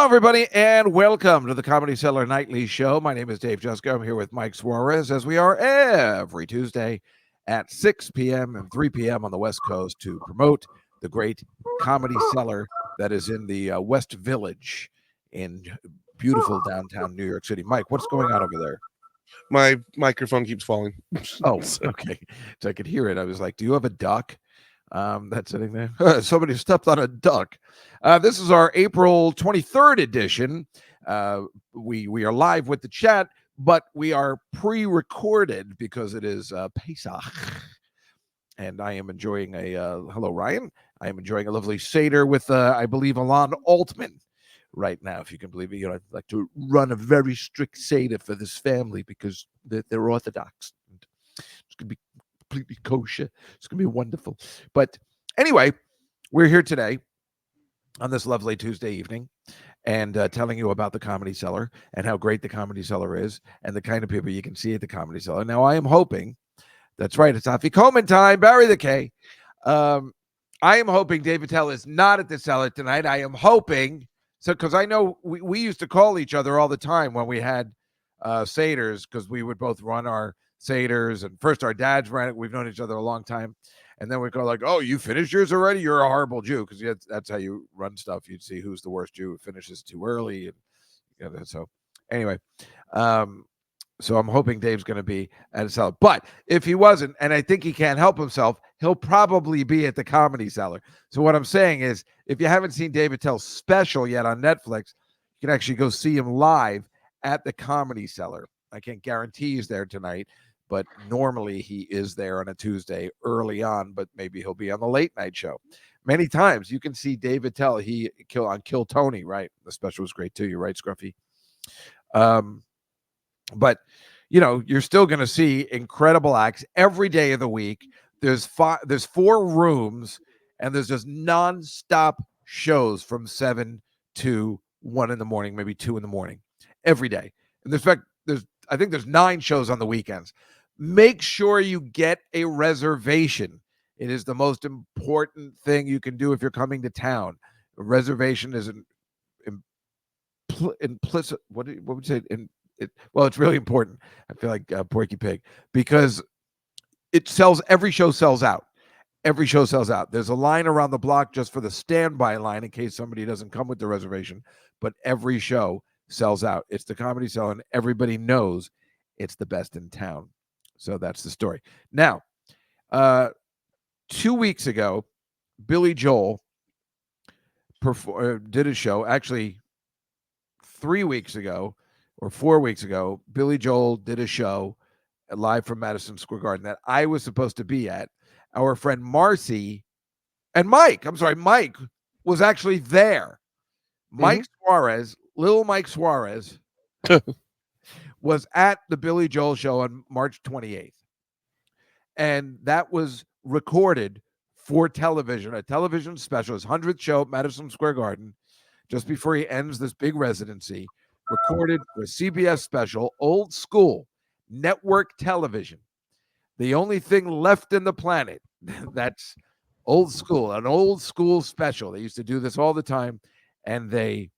everybody, and welcome to the Comedy Cellar Nightly Show. My name is Dave Juskow. I'm here with Mike Suarez, as we are every Tuesday at 6 p.m. and 3 p.m. on the West Coast to promote the great Comedy Cellar that is in the West Village in beautiful downtown New York City. Mike, what's going on over there? My microphone keeps falling. Oh, okay. So I could hear it. I was like, do you have a duck that's sitting there? Somebody stepped on a duck. This is our April 23rd edition. We are live with the chat, but we are pre-recorded because it is Pesach. And I am enjoying hello, Ryan. I am enjoying a lovely Seder with, I believe, Alon Altman right now, if you can believe it. You know, I'd like to run a very strict Seder for this family because they're Orthodox. It's going to be completely kosher. It's going to be wonderful. But anyway, we're here today on this lovely Tuesday evening and telling you about the Comedy Cellar and how great the Comedy Cellar is and the kind of people you can see at the Comedy Cellar. Now, I am hoping, that's right, it's Afi Coleman time, Barry the K. I am hoping Dave Attell is not at the Cellar tonight. I am hoping, because I know we used to call each other all the time when we had Seders, because we would both run our Seders, and first our dads ran it. We've known each other a long time. And then we go like, oh, you finished yours already? You're a horrible Jew, because that's how you run stuff. You'd see who's the worst Jew who finishes too early. And so anyway, so I'm hoping Dave's going to be at a Cellar. But if he wasn't, and I think he can't help himself, he'll probably be at the Comedy Cellar. So what I'm saying is, if you haven't seen Dave Attell's special yet on Netflix, you can actually go see him live at the Comedy Cellar. I can't guarantee he's there tonight, but normally he is there on a Tuesday early on, but maybe he'll be on the late night show. Many times you can see Dave Attell, on Kill Tony, right? The special was great too. You're right, Scruffy. But you know, you're still going to see incredible acts every day of the week. There's 4 rooms, and there's just nonstop shows from 7 to 1 in the morning, maybe 2 in the morning, every day. And I think there's 9 shows on the weekends. Make sure you get a reservation. It is the most important thing you can do if you're coming to town. A reservation is an implicit. What would you say? Well, it's really important. I feel like Porky Pig, because it sells. Every show sells out. Every show sells out. There's a line around the block just for the standby line in case somebody doesn't come with the reservation. But every show sells out. It's the Comedy Cellar, and everybody knows it's the best in town. So that's the story. Now, 2 weeks ago, Billy Joel did a show. Actually, 3 weeks ago or 4 weeks ago, Billy Joel did a show live from Madison Square Garden that I was supposed to be at. Our friend Marcy and Mike was actually there. Mike Suarez, little Mike Suarez, was at the Billy Joel show on March 28th. And that was recorded for television, a television special, his 100th show at Madison Square Garden, just before he ends this big residency, recorded for a CBS special, old school, network television. The only thing left in the planet that's old school, an old school special. They used to do this all the time, and they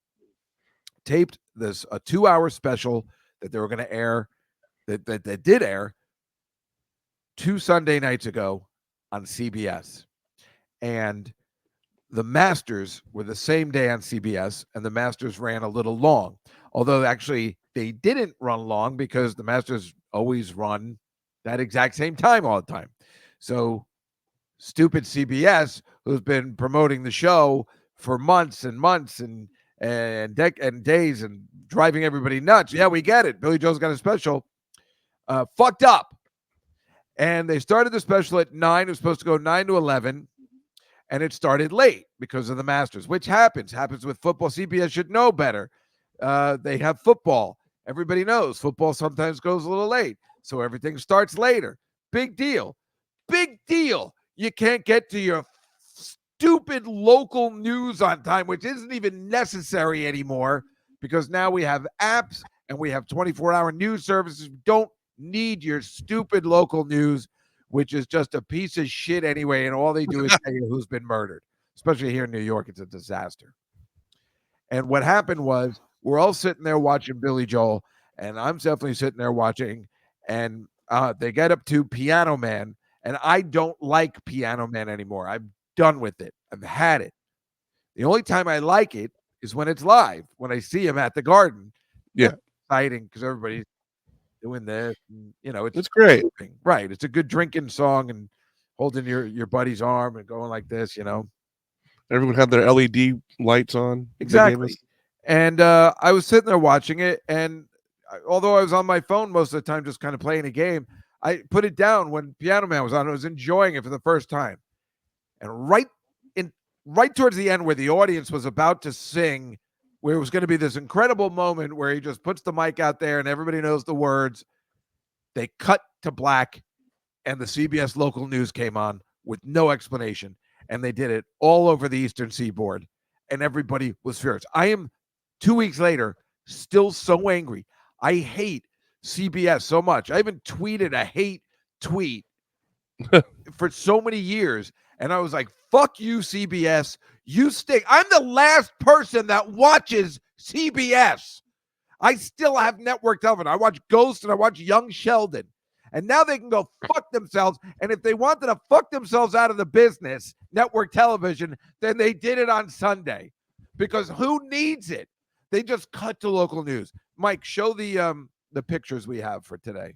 taped this a 2-hour special that they were going to air, that did air 2 Sunday nights ago on CBS. And the Masters were the same day on CBS, and the Masters ran a little long. Although actually they didn't run long, because the Masters always run that exact same time all the time. So stupid CBS, who's been promoting the show for months and months and days and driving everybody nuts. Yeah, we get it. Billy Joel's got a special. Fucked up. And they started the special at 9. It was supposed to go 9 to 11. And it started late because of the Masters, which happens with football. CBS should know better. They have football. Everybody knows football sometimes goes a little late. So everything starts later. Big deal. Big deal. You can't get to your stupid local news on time, which isn't even necessary anymore, because now we have apps and we have 24-hour news services. We don't need your stupid local news, which is just a piece of shit anyway, and all they do is tell you who's been murdered. Especially here in New York, it's a disaster. And what happened was we're all sitting there watching Billy Joel, and I'm definitely sitting there watching, and they get up to Piano Man, and I don't like Piano Man anymore. I'm done with it. I've had it. The only time I like it is when it's live, when I see him at the Garden. Yeah. Exciting because everybody's doing this. And, It's great. Right. It's a good drinking song and holding your buddy's arm and going like this. Everyone had their LED lights on. Exactly. And I was sitting there watching it, and although I was on my phone most of the time, just kind of playing a game, I put it down when Piano Man was on. I was enjoying it for the first time, and right towards the end, where the audience was about to sing, where it was going to be this incredible moment where he just puts the mic out there and everybody knows the words, they cut to black, and the CBS local news came on with no explanation, and they did it all over the Eastern Seaboard, and everybody was furious. I am 2 weeks later still so angry. I hate CBS so much. I even tweeted a hate tweet for so many years, and I was like, fuck you, CBS. You stink. I'm the last person that watches CBS. I still have network television. I watch Ghost and I watch Young Sheldon. And now they can go fuck themselves. And if they wanted to fuck themselves out of the business, network television, then they did it on Sunday. Because who needs it? They just cut to local news. Mike, show the pictures we have for today.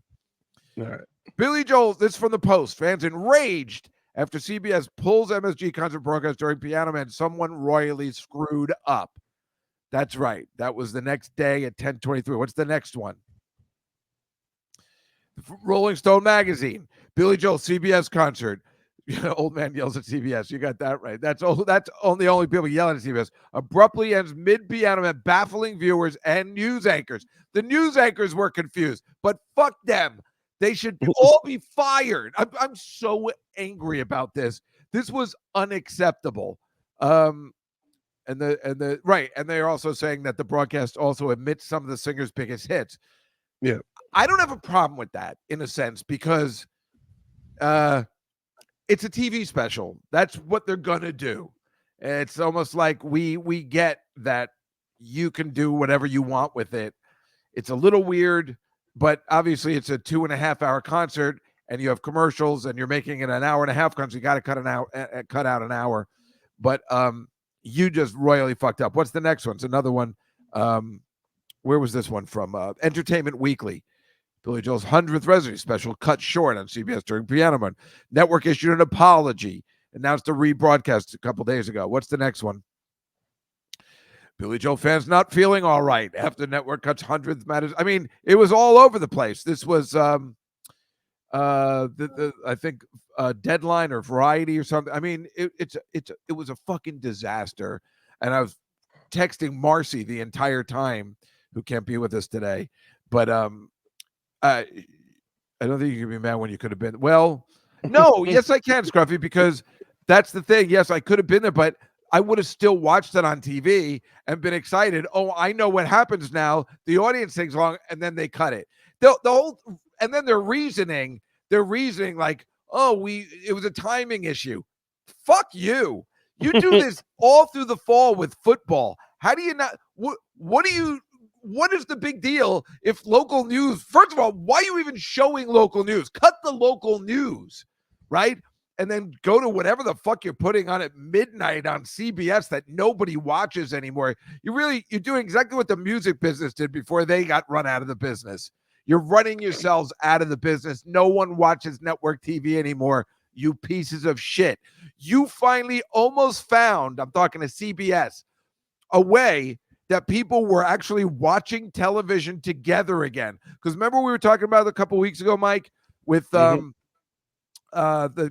All right. Billy Joel, this is from the Post. Fans enraged after CBS pulls MSG concert broadcast during Piano Man. Someone royally screwed up. That's right. That was the next day at 10:23. What's the next one? Rolling Stone magazine. Billy Joel CBS concert. Old man yells at CBS. You got that right. That's only people yelling at CBS. Abruptly ends mid-Piano Man, baffling viewers and news anchors. The news anchors were confused, but fuck them. They should all be fired. I'm so angry about this. This was unacceptable. And they're also saying that the broadcast also omits some of the singer's biggest hits. Yeah. I don't have a problem with that in a sense because it's a TV special. That's what they're gonna do. It's almost like we get that you can do whatever you want with it. It's a little weird, but obviously it's a 2.5 hour concert and you have commercials and you're making it an hour and a half concert. You got to cut out an hour. But you just royally fucked up. What's the next one? It's another one. Where was this one from? Entertainment Weekly. Billy Joel's 100th residency special cut short on CBS during Piano Man. Network issued an apology, announced a rebroadcast a couple days ago. What's the next one? Billy Joel fans not feeling all right after network cuts 100th matters. I mean, it was all over the place. This was I think Deadline or Variety or something. I mean, it was a fucking disaster. And I was texting Marcy the entire time, who can't be with us today. But I don't think you can be mad when you could have been. Well, no, yes, I can, Scruffy, because that's the thing. Yes, I could have been there, but I would have still watched it on TV and been excited. Oh, I know what happens now. The audience sings along, and then they cut it. The whole, and then they're reasoning like, oh, it was a timing issue. Fuck you. You do this all through the fall with football. How do you not? What is the big deal if local news? First of all, why are you even showing local news? Cut the local news, right? And then go to whatever the fuck you're putting on at midnight on CBS that nobody watches anymore. You're doing exactly what the music business did before they got run out of the business. You're running yourselves out of the business. No one watches network TV anymore, you pieces of shit. You finally almost found, I'm talking to CBS, a way that people were actually watching television together again. Because remember we were talking about it a couple weeks ago, Mike, with the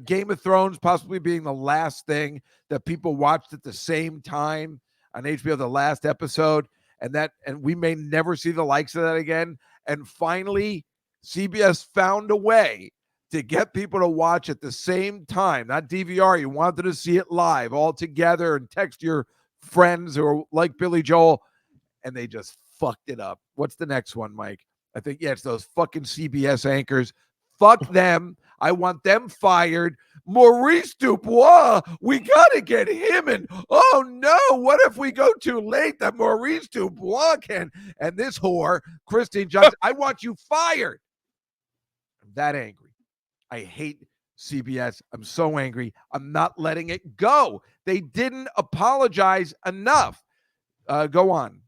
Game of Thrones possibly being the last thing that people watched at the same time on HBO, the last episode, and we may never see the likes of that again. And finally, CBS found a way to get people to watch at the same time, not DVR. You wanted to see it live all together and text your friends who are like Billy Joel, and they just fucked it up. What's the next one, Mike? I think, it's those fucking CBS anchors. Fuck them. I want them fired. Maurice Dubois, we got to get him in. Oh no, what if we go too late that Maurice Dubois can? And this whore, Christine Johnson, I want you fired. I'm that angry. I hate CBS. I'm so angry. I'm not letting it go. They didn't apologize enough. Go on.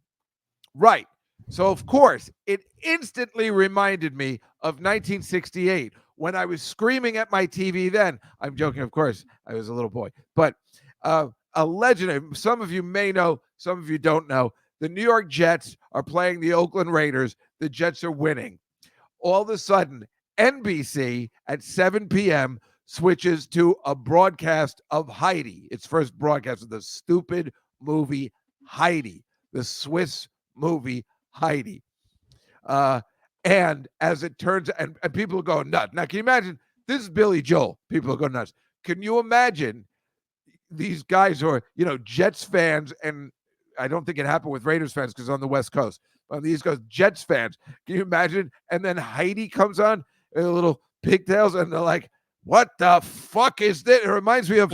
Right. So, of course, it instantly reminded me of 1968 when I was screaming at my TV then. I'm joking, of course. I was a little boy. But a legend, some of you may know, some of you don't know. The New York Jets are playing the Oakland Raiders. The Jets are winning. All of a sudden, NBC at 7 p.m. switches to a broadcast of Heidi. Its first broadcast of the stupid movie Heidi, the Swiss movie Heidi. And as it turns, and people are going nuts. Now, can you imagine? This is Billy Joel. People are going nuts. Can you imagine these guys who are, Jets fans, and I don't think it happened with Raiders fans because on the West Coast. On the East Coast, Jets fans. Can you imagine? And then Heidi comes on, and little pigtails, and they're like, "What the fuck is this?" It reminds me of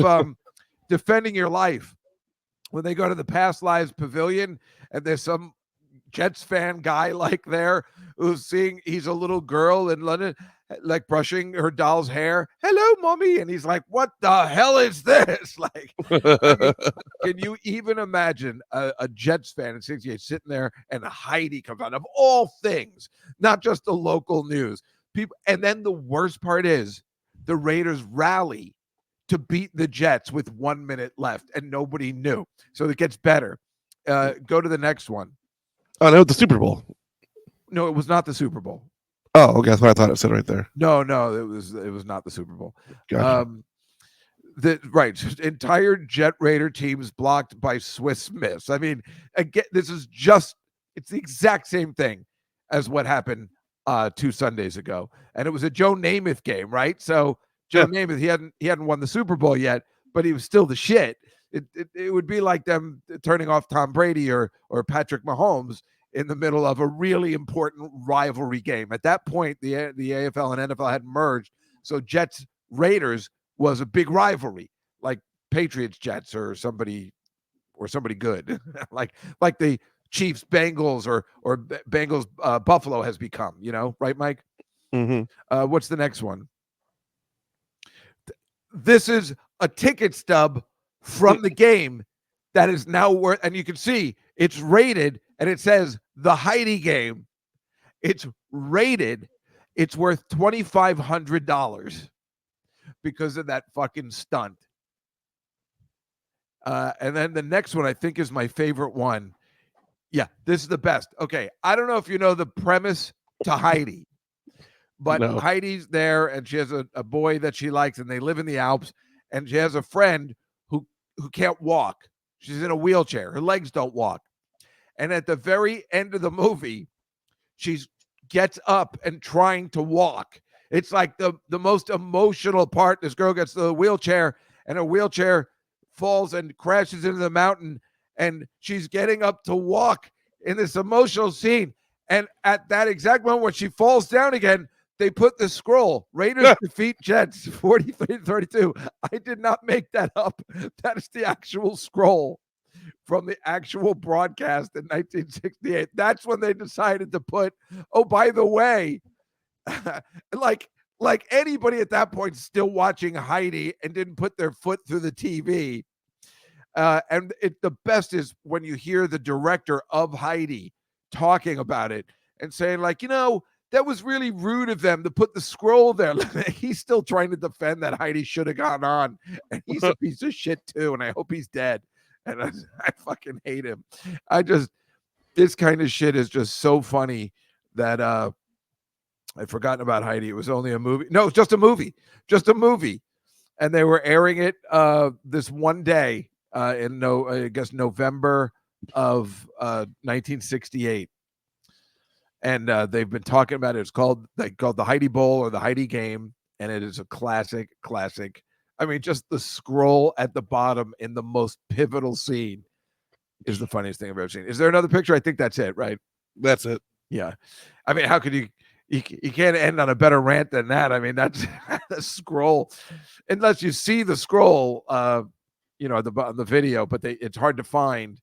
Defending Your Life when they go to the Past Lives Pavilion, and there's some Jets fan guy like there who's seeing he's a little girl in London, like brushing her doll's hair. Hello, mommy. And he's like, what the hell is this? Like, I mean, can you even imagine a Jets fan in 68 sitting there and Heidi comes out of all things, not just the local news. People, and then the worst part is the Raiders rally to beat the Jets with 1 minute left, and nobody knew. So it gets better. Go to the next one. Oh, no, the Super Bowl. No, it was not the Super Bowl. Oh, okay. That's what I thought it said right there. No, it was not the Super Bowl. Gotcha. Entire Jet Raider teams blocked by Swiss Miss. I mean, again, it's the exact same thing as what happened 2 Sundays ago, and it was a Joe Namath game, right? So Joe Namath, he hadn't won the Super Bowl yet, but he was still the shit. It would be like them turning off Tom Brady or Patrick Mahomes in the middle of a really important rivalry game. At that point, the AFL and NFL had merged, so Jets Raiders was a big rivalry, like Patriots Jets or somebody good, like the Chiefs Bengals or Bengals Buffalo has become, right, Mike? Mm-hmm. What's the next one? This is a ticket stub from the game that is now worth, and you can see it's rated, and it says the Heidi game. It's rated. It's worth $2,500 because of that fucking stunt. And then the next one I think is my favorite one. Yeah, this is the best. Okay, I don't know if you know the premise to Heidi, but No. Heidi's there, and she has a boy that she likes, and they live in the Alps, and she has a friend who can't walk. She's in a wheelchair. Her legs don't walk. And at the very end of the movie, she gets up and trying to walk. It's like the most emotional part. This girl gets to the wheelchair, and her wheelchair falls and crashes into the mountain, and she's getting up to walk in this emotional scene. And at that exact moment when she falls down again, they put the scroll, Raiders defeat Jets 43-32. I did not make that up. That is the actual scroll from the actual broadcast in 1968. That's when they decided to put, oh, by the way, like anybody at that point still watching Heidi and didn't put their foot through the TV. And the best is when you hear the director of Heidi talking about it and saying, like, that was really rude of them to put the scroll there. He's still trying to defend that Heidi should have gone on. And he's a piece of shit too. And I hope he's dead. And I fucking hate him. This kind of shit is just so funny that I'd forgotten about Heidi. It was only a movie. No, it's just a movie. And they were airing it this one day in November of 1968. And they've been talking about it. It's called the Heidi Bowl or the Heidi Game, and it is a classic. I mean, just the scroll at the bottom in the most pivotal scene is the funniest thing I've ever seen. Is there another picture? I think that's it, right? That's it. Yeah. I mean, how could you? you can't end on a better rant than that. I mean, that's the scroll, unless you see the scroll, the video, but it's hard to find.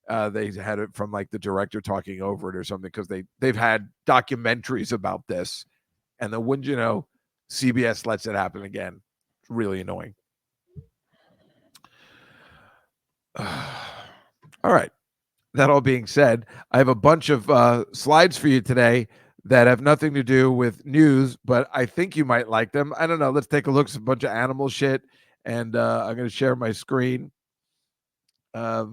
They had it from like the director talking over it or something, because they've had documentaries about this, and then wouldn't you know, CBS lets it happen again. It's really annoying. All right. That all being said, I have a bunch of slides for you today that have nothing to do with news, but I think you might like them. I don't know. Let's take a look at a bunch of animal shit, and I'm going to share my screen. I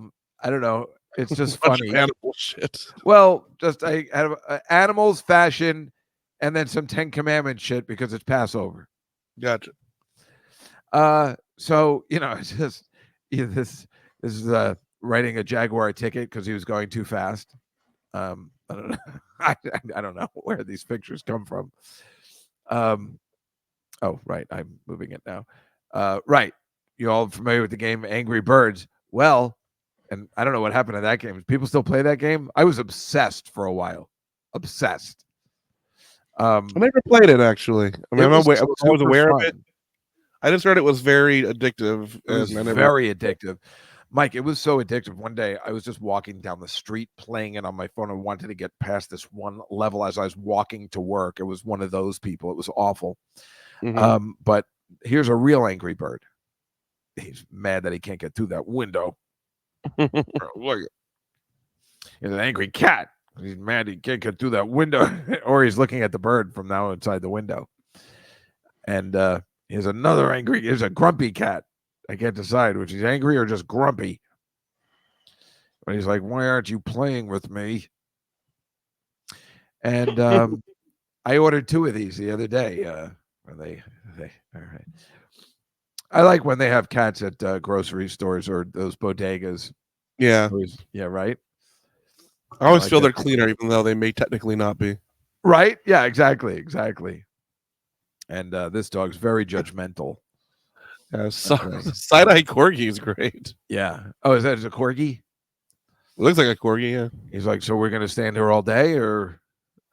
don't know. It's just funny. Animal shit. Well, just I have animals, fashion, and then some 10 Commandments shit because it's Passover. Gotcha. So it's just this is writing a Jaguar ticket because he was going too fast. I don't know. I don't know where these pictures come from. Oh, right. I'm moving it now. Right. You all familiar with the game Angry Birds? Well, and I don't know what happened to that game. People still play that game? I was obsessed for a while. Obsessed. I never played it actually. I mean, I was aware of it. I just heard it was very addictive. It was very addictive. Mike, it was so addictive. One day I was just walking down the street playing it on my phone. I wanted to get past this one level as I was walking to work. It was one of those people. It was awful. Mm-hmm. But here's a real Angry Bird. He's mad that he can't get through that window. Look, he's an angry cat. He's mad he can't get through that window. Or he's looking at the bird from now inside the window. And here's a grumpy cat. I can't decide which he's angry or just grumpy. But he's like, why aren't you playing with me? And I ordered 2 of these the other day. All right. I like when they have cats at grocery stores or those bodegas. Yeah. Yeah, right. I always feel they're cleaner, even though they may technically not be. Right? Yeah, exactly. And this dog's very judgmental. Side-eye corgi is great. Yeah. Oh, is that a corgi? It looks like a corgi, yeah. He's like, so we're going to stand here all day, or?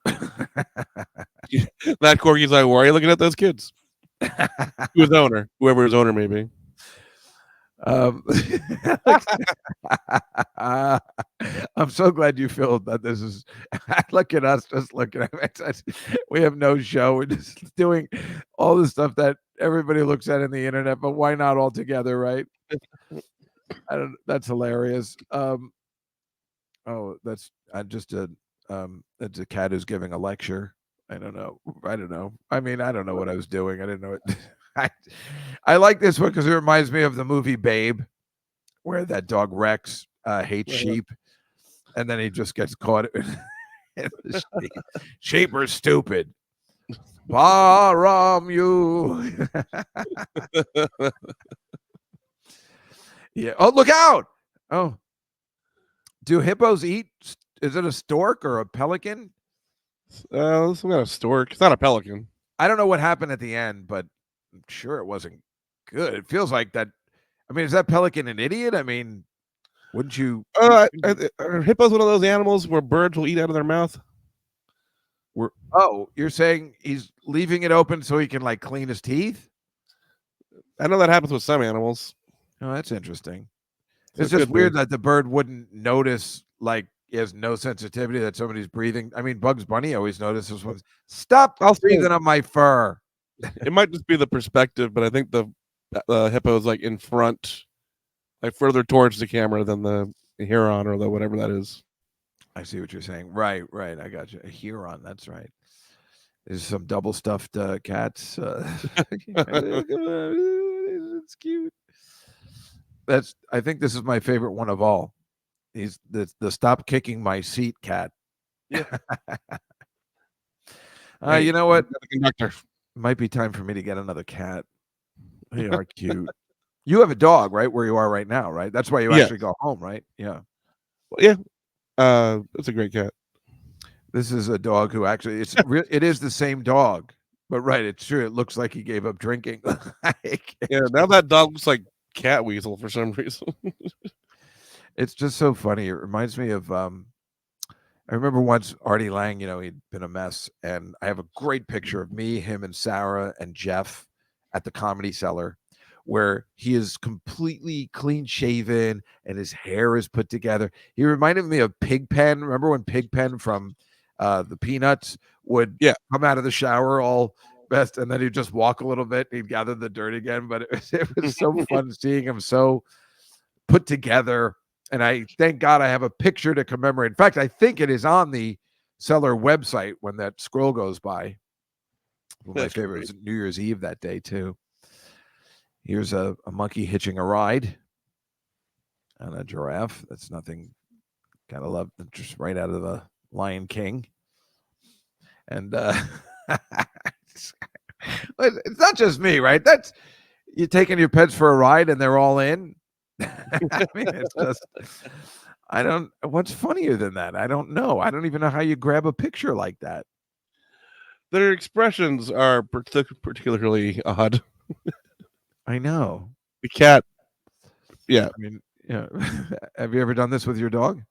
That corgi's like, why are you looking at those kids? Who's owner? Whoever his owner may be. I'm so glad you feel that this is. Look at us, just looking at it. We have no show. We're just doing all the stuff that everybody looks at in the internet, but why not all together, right? That's hilarious. That's just that's a cat who's giving a lecture. I don't know. I mean, I don't know what I was doing. I didn't know it. I like this one because it reminds me of the movie Babe, where that dog Rex hates sheep, and then he just gets caught in the sheep. Sheep are stupid. Baram you. Yeah. Oh, look out. Oh. Do hippos eat? Is it a stork or a pelican? It's not a stork. It's not a pelican. I don't know what happened at the end, but I'm sure it wasn't good. It feels like that. I mean, is that pelican an idiot? I mean, wouldn't you? Are hippos one of those animals where birds will eat out of their mouth? You're saying he's leaving it open so he can like clean his teeth? I know that happens with some animals. Oh, that's interesting. It's just weird that the bird wouldn't notice, like he has no sensitivity that somebody's breathing. I mean, Bugs Bunny always notices when stop breathing on my fur. It might just be the perspective, but I think the hippo is like in front, like further towards the camera than the heron or the whatever that is. I see what you're saying. Right. I got you. A heron. That's right. There's some double stuffed cats. It's cute. I think this is my favorite one of all. He's the stop kicking my seat cat. Yeah. You know what? The conductor. Might be time for me to get another cat. They are cute. You have a dog, right? Where you are right now, right? That's why you actually go home, right? Yeah. Well, yeah. It's a great cat. This is a dog who actually it is the same dog, but right, it's true. It looks like he gave up drinking. Yeah, now that dog looks like Cat Weasel for some reason. It's just so funny. It reminds me of I remember once Artie Lang, he'd been a mess, and I have a great picture of me, him, and Sarah and Jeff at the Comedy Cellar, where he is completely clean shaven and his hair is put together. He reminded me of Pigpen. Remember when Pigpen from the Peanuts would Yeah. come out of the shower all best, and then he'd just walk a little bit and he'd gather the dirt again. But it was so fun seeing him so put together. And I thank God I have a picture to commemorate. In fact, I think it is on the Cellar website when that scroll goes by. One of my favorites, New Year's Eve that day, too. Here's a monkey hitching a ride on a giraffe. That's nothing. Gotta love, just right out of the Lion King. And it's not just me, right? That's you're taking your pets for a ride and they're all in. I mean, it's just, what's funnier than that? I don't know. I don't even know how you grab a picture like that. Their expressions are particularly odd. I know. The cat, yeah. I mean, have you ever done this with your dog?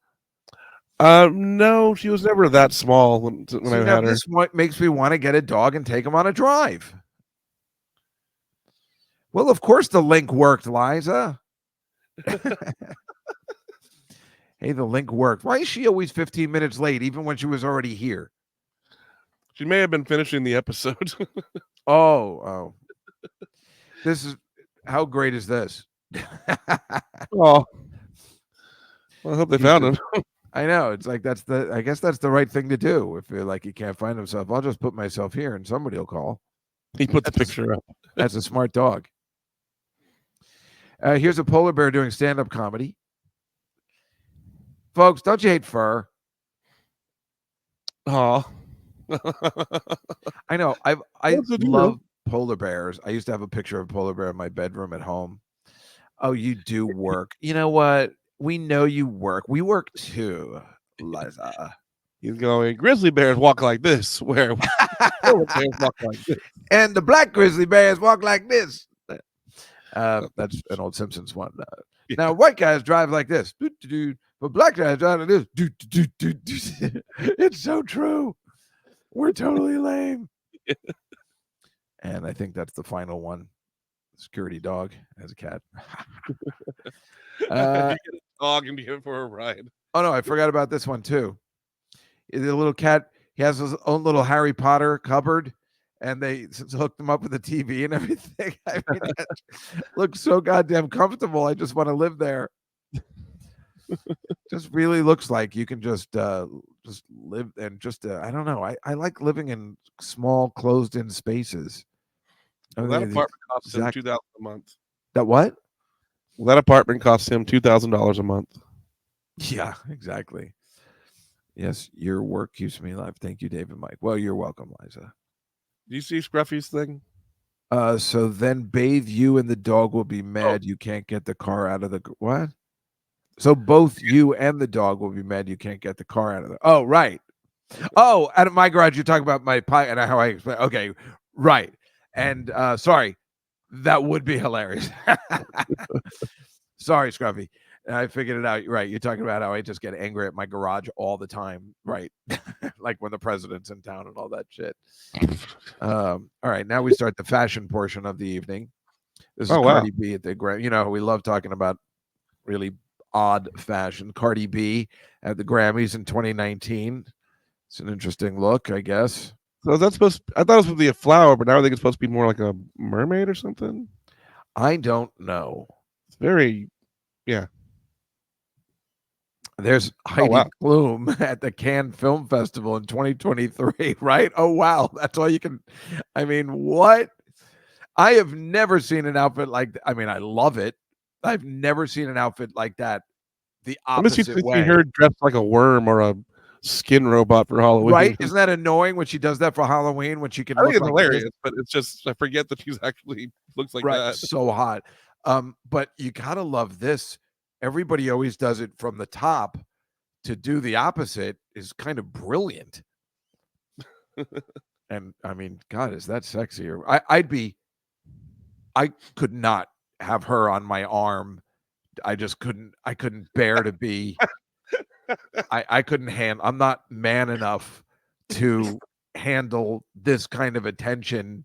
No, she was never that small when I had her. This makes me want to get a dog and take him on a drive. Well, of course the link worked, Liza. Hey, the link worked. Why is she always 15 minutes late, even when she was already here? She may have been finishing the episode. Oh. This is, how great is this? Oh. Well, I hope they found him. I know. It's like I guess that's the right thing to do. If you're like, he can't find himself, I'll just put myself here and somebody will call. He put the picture up. That's a smart dog. Here's a polar bear doing stand-up comedy. Folks, don't you hate fur? Oh. I know. I love polar bears. I used to have a picture of a polar bear in my bedroom at home. Oh, you do work. You know what? We know you work. We work too, Liza. He's going, grizzly bears walk like this, where polar bears walk like this. And the black grizzly bears walk like this. That's an old Simpsons one. Now, white guys drive like this. But black guys drive like this. It's so true. We're totally lame. And I think that's the final one. Security dog has a cat. You get a dog and give him for a ride. Oh, no, I forgot about this one, too. The little cat, he has his own little Harry Potter cupboard, and they hooked him up with a TV and everything. I mean, that looks so goddamn comfortable. I just want to live there. Just really looks like you can just live and I don't know. I like living in small, closed-in spaces. Well, that apartment costs him $2,000 a month. That what? Well, that apartment costs him $2,000 a month. Yeah, exactly. Yes, your work keeps me alive. Thank you, Dave and Mike. Well, you're welcome, Liza. Do you see Scruffy's thing? So then bathe you and the dog will be mad you can't get the car out of the what? So both you and the dog will be mad you can't get the car out of the. Oh, right. Oh, out of my garage, you're talking about my pie and how I explain. Okay, right. And sorry, that would be hilarious. Sorry, Scruffy. I figured it out. Right. You're talking about how I just get angry at my garage all the time. Right. Like when the president's in town and all that shit. All right. Now we start the fashion portion of the evening. This is Cardi B at the Grammy. We love talking about really odd fashion. Cardi B at the Grammys in 2019. It's an interesting look, I guess. So is that I thought it was supposed to be a flower, but now I think it's supposed to be more like a mermaid or something. I don't know. It's very, yeah. There's Heidi Bloom at the Cannes Film Festival in 2023, right? Oh, wow. That's all you can. I mean, what? I have never seen an outfit like I mean, I love it. I've never seen an outfit like that the opposite way. See her dressed like a worm or a skin robot for Halloween. Right? Isn't that annoying when she does that for Halloween? When she can look like it's hilarious, but it's just I forget that she's actually looks like that. So hot. But you gotta love this. Everybody always does it from the top. To do the opposite is kind of brilliant. And I mean, God, is that sexier? I could not have her on my arm. I couldn't bear to be I couldn't handle. I'm not man enough to handle this kind of attention.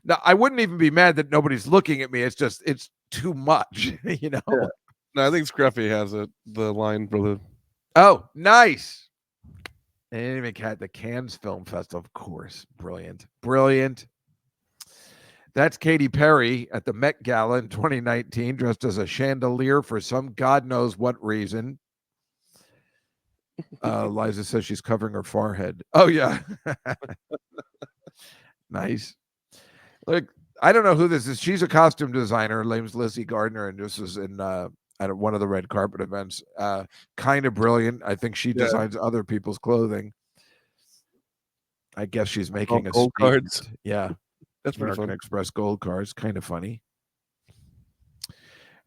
Now, I wouldn't even be mad that nobody's looking at me. It's just it's too much, you know. Yeah. No, I think Scruffy has the line for the. Oh, nice. And even had the Cannes Film Festival, of course. Brilliant. Brilliant. That's Katy Perry at the Met Gala in 2019, dressed as a chandelier for some God knows what reason. Liza says she's covering her forehead. Oh, yeah. Nice. Look, I don't know who this is. She's a costume designer. Her name's Lizzy Gardner, and this was in at one of the red carpet events. Kind of brilliant. I think she designs other people's clothing. I guess she's making a gold statement. cards. Yeah. That's pretty American fun. Express gold cards. Kind of funny.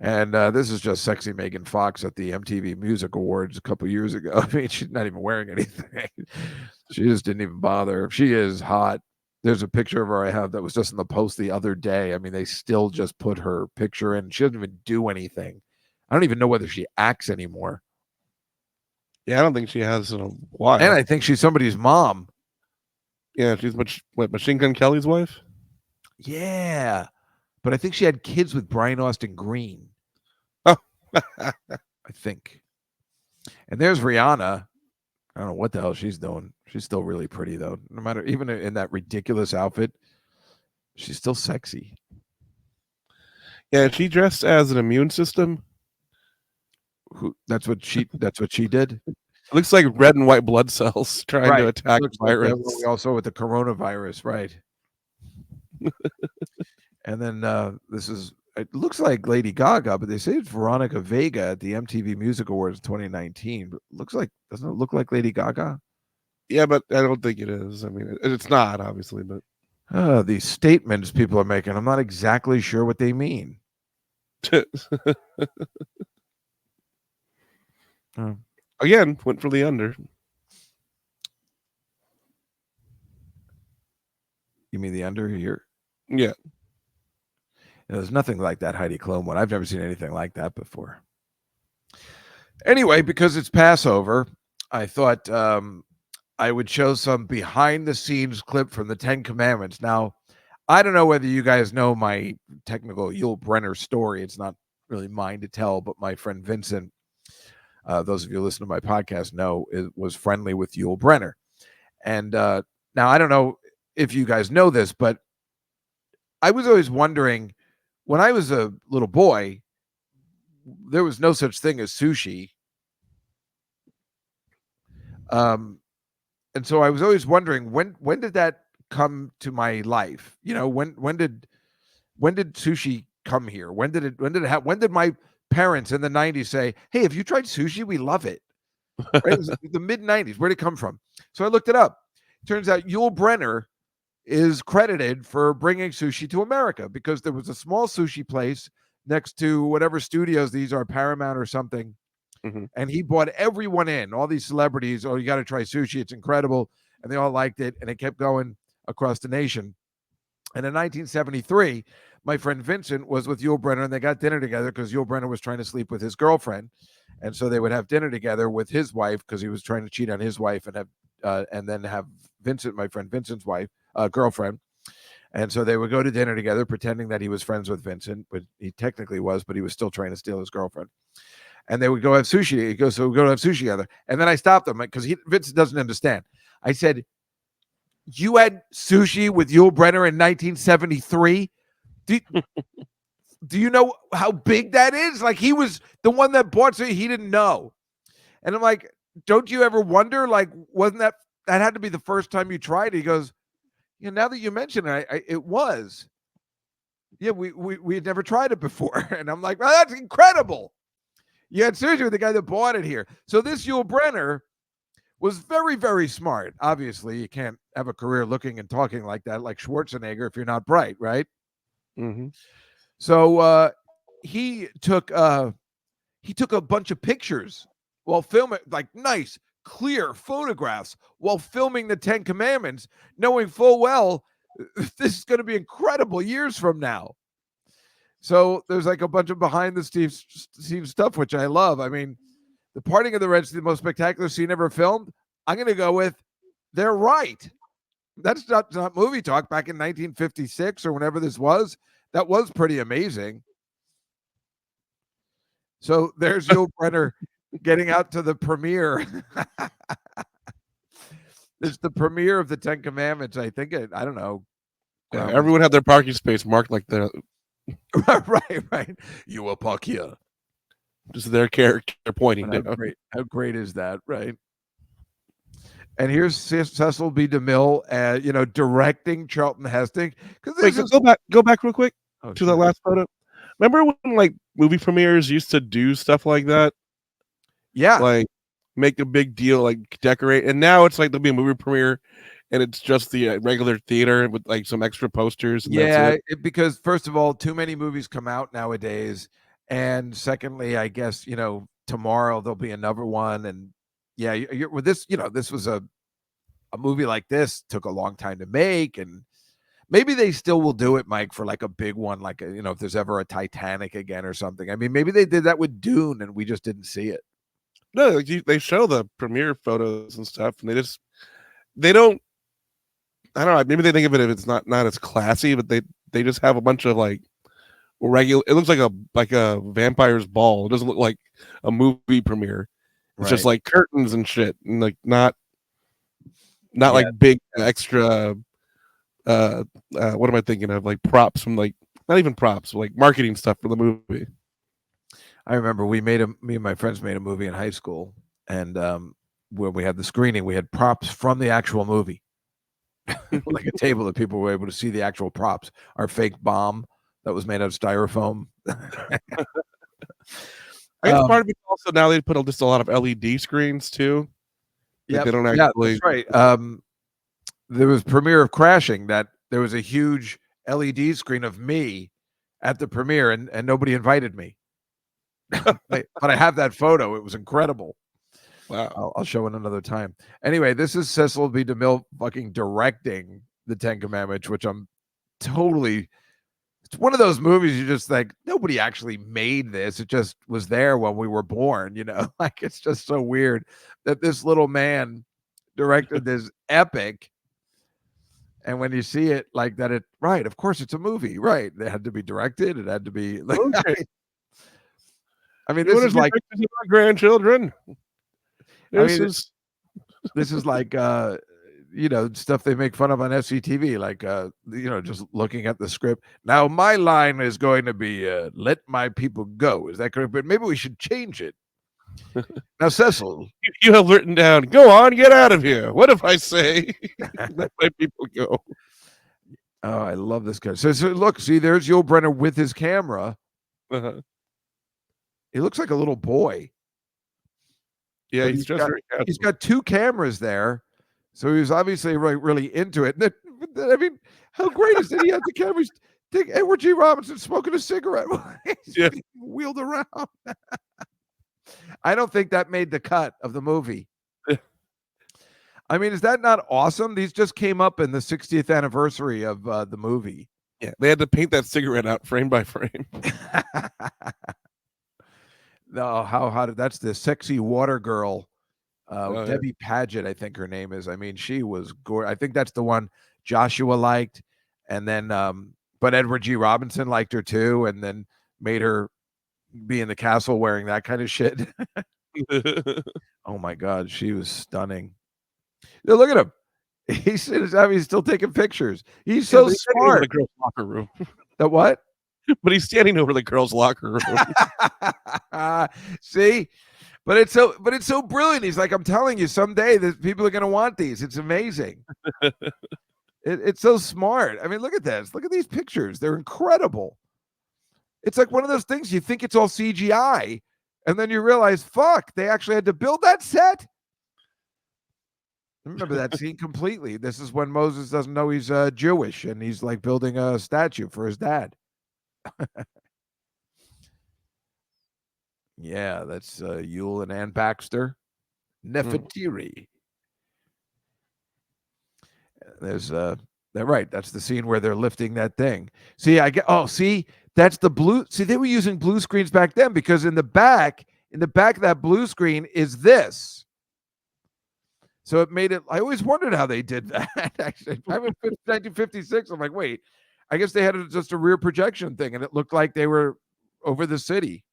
And this is just sexy Megan Fox at the MTV Music Awards a couple years ago. I mean, she's not even wearing anything. She just didn't even bother. She is hot. There's a picture of her I have that was just in the post the other day. I mean, they still just put her picture in. She doesn't even do anything. I don't even know whether she acts anymore. Yeah, I don't think she has in a while. And I think she's somebody's mom. Yeah, she's Machine Gun Kelly's wife? Yeah. But I think she had kids with Brian Austin Green. Oh. I think. And there's Rihanna. I don't know what the hell she's doing. She's still really pretty, though. No matter, even in that ridiculous outfit, she's still sexy. Yeah, she dressed as an immune system. That's what she did. It looks like red and white blood cells trying to attack the virus. Like also with the coronavirus, right? And then it looks like Lady Gaga, but they say it's Veronica Vega at the MTV Music Awards 2019. But doesn't it look like Lady Gaga? Yeah, but I don't think it is. I mean, it's not, obviously, but these statements people are making, I'm not exactly sure what they mean. Again, went for the under. You mean the under here? Yeah. There's nothing like that Heidi Klum one. I've never seen anything like that before. Anyway, because it's Passover, I thought I would show some behind-the-scenes clip from the Ten Commandments. Now, I don't know whether you guys know my technical Yul Brynner story. It's not really mine to tell, but my friend Vincent, those of you who listen to my podcast know, was friendly with Yul Brynner. And now, I don't know if you guys know this, but I was always wondering, when I was a little boy, there was no such thing as sushi. And so I was always wondering, when did that come to my life? You know, when did sushi come here? When did it happen? When did my parents in the 90s say, "Hey, have you tried sushi? We love it." Right? It was the mid 90s. Where'd it come from? So I looked it up. Turns out Yul Brynner is credited for bringing sushi to America because there was a small sushi place next to whatever studios these are, Paramount or something. Mm-hmm. And he brought everyone in, all these celebrities. Oh, you got to try sushi. It's incredible. And they all liked it. And it kept going across the nation. And in 1973, my friend Vincent was with Yul Brynner, and they got dinner together because Yul Brynner was trying to sleep with his girlfriend. And so they would have dinner together with his wife because he was trying to cheat on his wife and then have Vincent, my friend Vincent's wife, girlfriend. And so they would go to dinner together, pretending that he was friends with Vincent, but he technically was, but he was still trying to steal his girlfriend. And they would go have sushi. He goes, so we'll go have sushi together. And then I stopped him because Vincent doesn't understand. I said, "You had sushi with Yul Brynner in 1973? Do you know how big that is? Like, he was the one that bought it. He didn't know." And I'm like, "Don't you ever wonder, like, wasn't that had to be the first time you tried it?" He goes, "Yeah, now that you mention it, it was. Yeah, we had never tried it before." And I'm like, "Well, that's incredible. You had sushi with the guy that bought it here." So this Yul Brynner was very, very smart. Obviously, you can't have a career looking and talking like that, like Schwarzenegger, if you're not bright, right? Mm-hmm. So he took a bunch of pictures while filming, like nice, clear photographs while filming the Ten Commandments, knowing full well this is going to be incredible years from now. So there's like a bunch of behind the scenes stuff, which I love. I mean, The Parting of the Red Sea, the most spectacular scene ever filmed. I'm going to go with they're right. That's not movie talk back in 1956 or whenever this was. That was pretty amazing. So there's Yul Brynner getting out to the premiere. It's the premiere of the Ten Commandments. I think I don't know. Yeah, everyone had their parking space marked like the right. You will park here. Just their character pointing How down. How great is that, right? And here's Cecil B. DeMille, directing Charlton Heston. Wait, go back real quick to the last photo. Remember when like movie premieres used to do stuff like that? Yeah, like make a big deal, like decorate. And now it's like there'll be a movie premiere, and it's just the regular theater with like some extra posters. And that's it. Because first of all, too many movies come out nowadays, and secondly, I guess tomorrow there'll be another one, and with this, this was a movie like this took a long time to make, and maybe they still will do it, Mike, for like a big one, like if there's ever a Titanic again or something. I mean, maybe they did that with Dune, and we just didn't see it. No, like they show the premiere photos and stuff, and they don't. I don't know. Maybe they think of it if it's not as classy, but they just have a bunch of like regular. It looks like a vampire's ball. It doesn't look like a movie premiere. It's just like curtains and shit, and like not like big extra. What am I thinking of? Like props from like not even props, like marketing stuff for the movie. I remember me and my friends made a movie in high school, and when we had the screening, we had props from the actual movie, like a table that people were able to see the actual props. Our fake bomb that was made out of styrofoam. I guess part of it also now they put just a lot of LED screens too. Yeah, they don't actually. That's right. There was premiere of Crashing that there was a huge LED screen of me at the premiere, and nobody invited me. But I have that photo. It was incredible. Wow. I'll show it another time. Anyway, this is Cecil B. DeMille fucking directing the Ten Commandments, which I'm totally. It's one of those movies you just like, nobody actually made this. It just was there when we were born, like it's just so weird that this little man directed this epic. And when you see it like that, of course it's a movie, right? It had to be directed. It had to be like, okay. I mean, this is like my grandchildren. This is like stuff they make fun of on SCTV, like just looking at the script. Now my line is going to be let my people go. Is that correct? But maybe we should change it. Now, Cecil, you have written down, go on, get out of here. What if I say let my people go? Oh, I love this guy. So look, see, there's Yul Brynner with his camera. Uh-huh. He looks like a little boy. Yeah, he's got two cameras there, so he was obviously really into it. And then, I mean, how great is it? He had the cameras. Take Edward G. Robinson smoking a cigarette while he's wheeled around. I don't think that made the cut of the movie. I mean, is that not awesome? These just came up in the 60th anniversary of the movie. Yeah, they had to paint that cigarette out frame by frame. No, how did that's the sexy water girl, Debbie Paget, I think her name is. I mean, she was gorgeous. I think that's the one Joshua liked, and then but Edward G. Robinson liked her too, and then made her be in the castle wearing that kind of shit. Oh my God, she was stunning. Now, look at him. He's still taking pictures. He's so smart. The girls' locker room. The what? But he's standing over the girls' locker room. See, but it's so brilliant. He's like, I'm telling you, someday that people are going to want these. It's amazing. It's so smart. I mean, look at this. Look at these pictures. They're incredible. It's like one of those things you think it's all CGI, and then you realize, fuck, they actually had to build that set. I remember that scene completely. This is when Moses doesn't know he's Jewish, and he's like building a statue for his dad. Yeah, that's Yul and Ann Baxter. Nefertiri. There's they're right. That's the scene where they're lifting that thing. See, see, that's the blue. See, they were using blue screens back then because in the back In the back of that blue screen is this. So it made it. I always wondered how they did that. Actually, I'm in 1956. I'm like, wait, I guess they had just a rear projection thing, and it looked like they were over the city.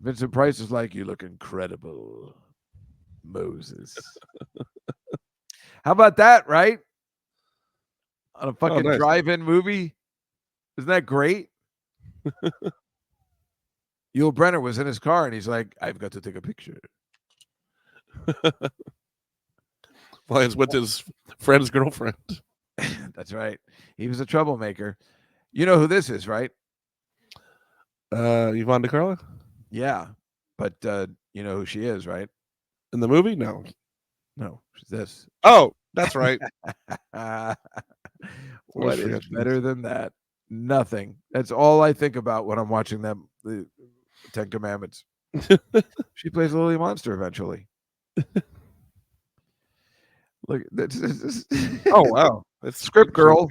Vincent Price is like, you look incredible, Moses. How about that, right? On a fucking nice. drive-in movie. Isn't that great? Yul Brynner was in his car, and he's like, I've got to take a picture. Well, he's with his friend's girlfriend. That's right. He was a troublemaker. You know who this is, right? Yvonne DeCarlo? Yeah. But you know who she is, right? In the movie? No. No, she's this. Oh, that's right. What is better than that? Nothing. That's all I think about when I'm watching them, the Ten Commandments. She plays Lily Monster eventually. Look, that's Oh, wow. That's Script Girl.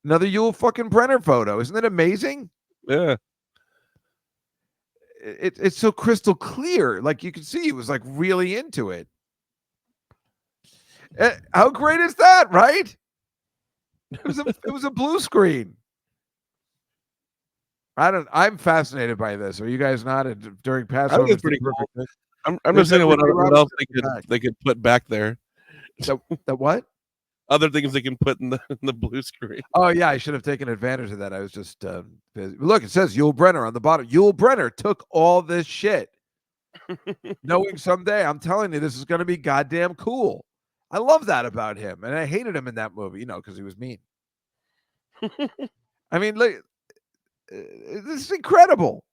Another Yul fucking Brynner photo. Isn't that amazing? Yeah. It's so crystal clear. Like you can see he was like really into it. How great is that, right? It was a blue screen. I'm fascinated by this. Are you guys not? During Passover, I think it's pretty cool. I'm just saying what else they could put back there. The what? Other things they can put in the blue screen. Oh yeah, I should have taken advantage of that. I was just busy. Look, it says Yul Brynner on the bottom. Yul Brynner took all this shit, knowing someday, I'm telling you, this is going to be goddamn cool. I love that about him, and I hated him in that movie, because he was mean. I mean, look, this is incredible.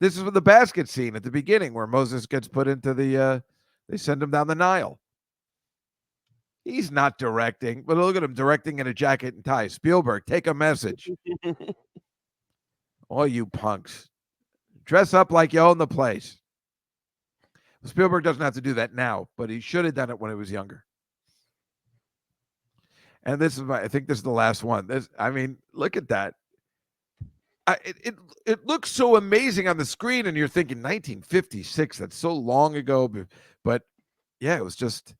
This is with the basket scene at the beginning where Moses gets put into the. They send him down the Nile. He's not directing, but look at him directing in a jacket and tie. Spielberg, take a message. All you punks, dress up like you own the place. Spielberg doesn't have to do that now, but he should have done it when he was younger. And I think this is the last one. Look at that. It looks so amazing on the screen, and you're thinking 1956. That's so long ago, but yeah, it was just.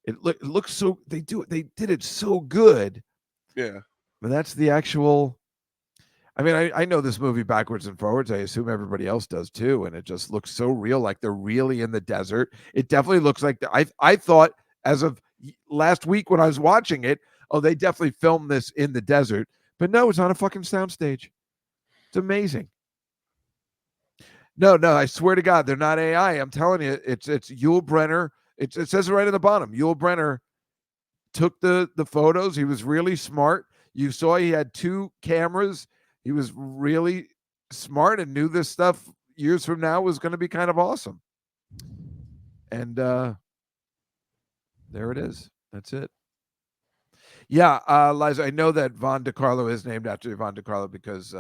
It looks so. They did it so good. Yeah, but that's the actual. I know this movie backwards and forwards. I assume everybody else does too, and it just looks so real, like they're really in the desert. It definitely looks like I thought as of last week when I was watching it, they definitely filmed this in the desert, but no, it's on a fucking soundstage. It's amazing. No, I swear to God, they're not AI. I'm telling you, it's Yul Brynner. It says it right at the bottom. Yul Brynner took the photos. He was really smart. You saw he had 2 cameras. He was really smart and knew this stuff years from now was going to be kind of awesome. And there it is. That's it. Yeah, Liza, I know that Von DeCarlo is named after Yvonne DeCarlo because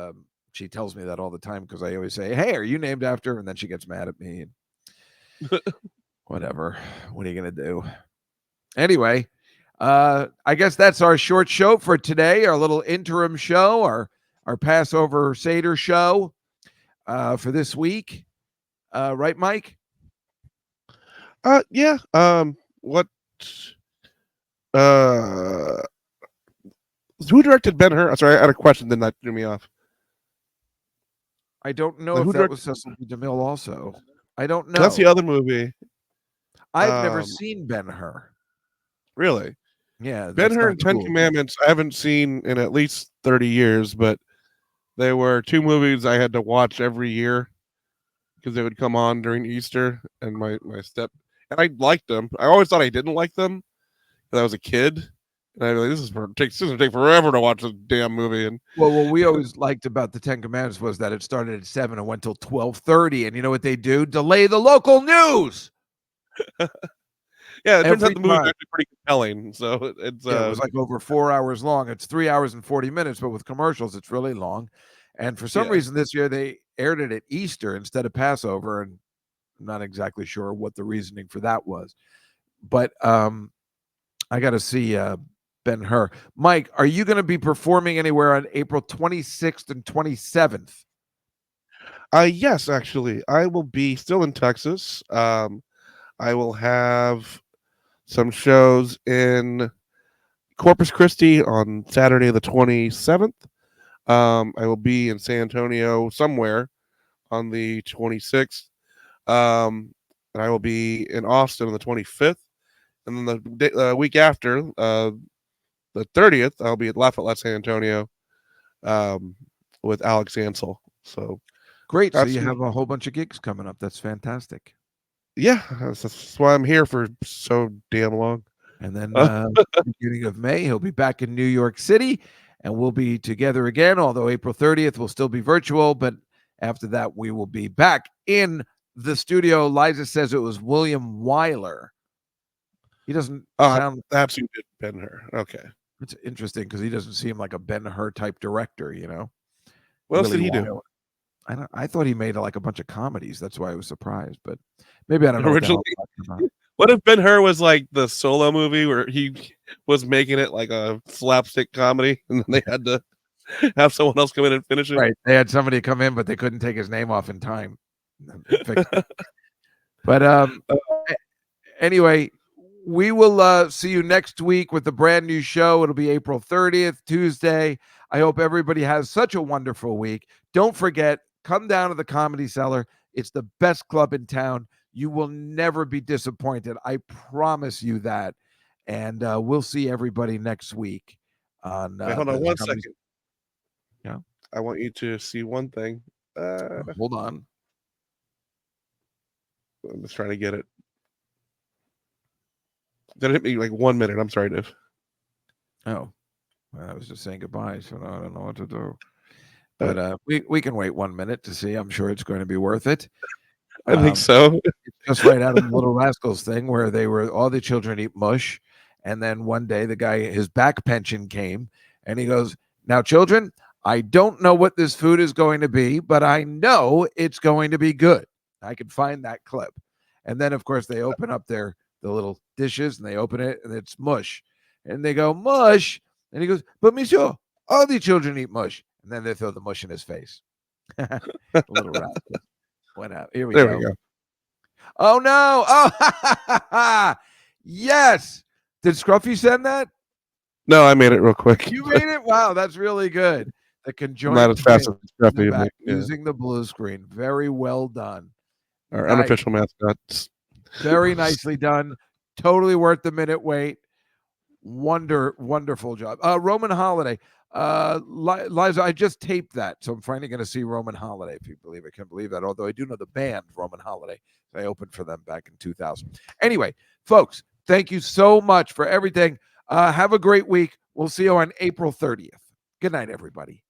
she tells me that all the time because I always say, hey, are you named after? And then she gets mad at me. Whatever. What are you going to do? Anyway, I guess that's our short show for today, our little interim show, our Passover Seder show for this week. Right, Mike? Yeah. What? Who directed Ben-Hur? Sorry, I had a question. Then that threw me off. I don't know if that was Cecil B. DeMille also. I don't know. That's the other movie. I've never seen Ben-Hur. Really? Yeah. Ben-Hur and Ten Commandments I haven't seen in at least 30 years, but they were 2 movies I had to watch every year because they would come on during Easter, and my and I liked them. I always thought I didn't like them because I was a kid. And I was like, this is going to take forever to watch this damn movie. And well, what we always liked about the Ten Commandments was that it started at 7 and went till 12:30. And you know what they do? Delay the local news. Yeah, it turns out the movie is actually pretty compelling. So it was like over 4 hours long. It's 3 hours and 40 minutes, but with commercials, it's really long. And for some reason this year, they aired it at Easter instead of Passover. And I'm not exactly sure what the reasoning for that was. But I got to see Ben-Hur. Mike, are you going to be performing anywhere on April 26th and 27th? Yes, actually, I will be still in Texas. I will have some shows in Corpus Christi on Saturday the 27th. I will be in San Antonio somewhere on the 26th. And I will be in Austin on the 25th. And then the week after, the 30th, I'll be at Lafayette, San Antonio, um, with Alex Ansel. So Great. So got you some, have a whole bunch of gigs coming up. That's fantastic. yeah, that's why I'm here for so damn long. And then Uh, beginning of May, he'll be back in New York City, and we'll be together again. Although April 30th will still be virtual, but after that, we will be back in the studio. Liza says it was William Wyler. He doesn't sound. That's who did Ben Hur. Okay. It's interesting because he doesn't seem like a Ben-Hur type director. What else Willie did he do? Wyler. I thought he made like a bunch of comedies. That's why I was surprised. But maybe I don't know what the hell Originally, I'm talking about. what if Ben Hur was like the solo movie where he was making it like a slapstick comedy, and then they had to have someone else come in and finish it? Right. They had somebody come in, but they couldn't take his name off in time. But anyway, we will see you next week with a brand new show. It'll be April 30th, Tuesday. I hope everybody has such a wonderful week. Don't forget, come down to the Comedy Cellar. It's the best club in town. You will never be disappointed. I promise you that. And we'll see everybody next week on Wait, hold on one Comedy- second. Yeah. I want you to see one thing. Hold on. I'm just trying to get it. That hit me like 1 minute. I'm sorry, Dave. Oh, well, I was just saying goodbye, so now I don't know what to do. But we can wait 1 minute to see. I'm sure it's going to be worth it. I think so. It's just right out of the Little Rascals thing where all the children eat mush. And then one day the guy, his back pension came and he goes, "Now, children, I don't know what this food is going to be, but I know it's going to be good." I can find that clip. And then, of course, they open up the little dishes and they open it and it's mush. And they go, "Mush." And he goes, "But monsieur, all the children eat mush." And then they throw the mush in his face. Little Rascals went out. Here we There go. we go. Oh, no. Oh, yes. Did Scruffy send that? No, I made it real quick. You made it? Wow, that's really good. The conjoined Not as fast as Scruffy. back, Yeah. using the blue screen. Very well done. Our Nice. unofficial mascots. Very nicely done. Totally worth the minute wait. Wonderful job. Roman Holiday. Liza, I just taped that, so I'm finally going to see Roman Holiday, if you believe. I can't believe that, although I do know the band Roman Holiday. I opened for them back in 2000. Anyway, folks, thank you so much for everything. Have a great week. We'll see you on April 30th. Good night, everybody.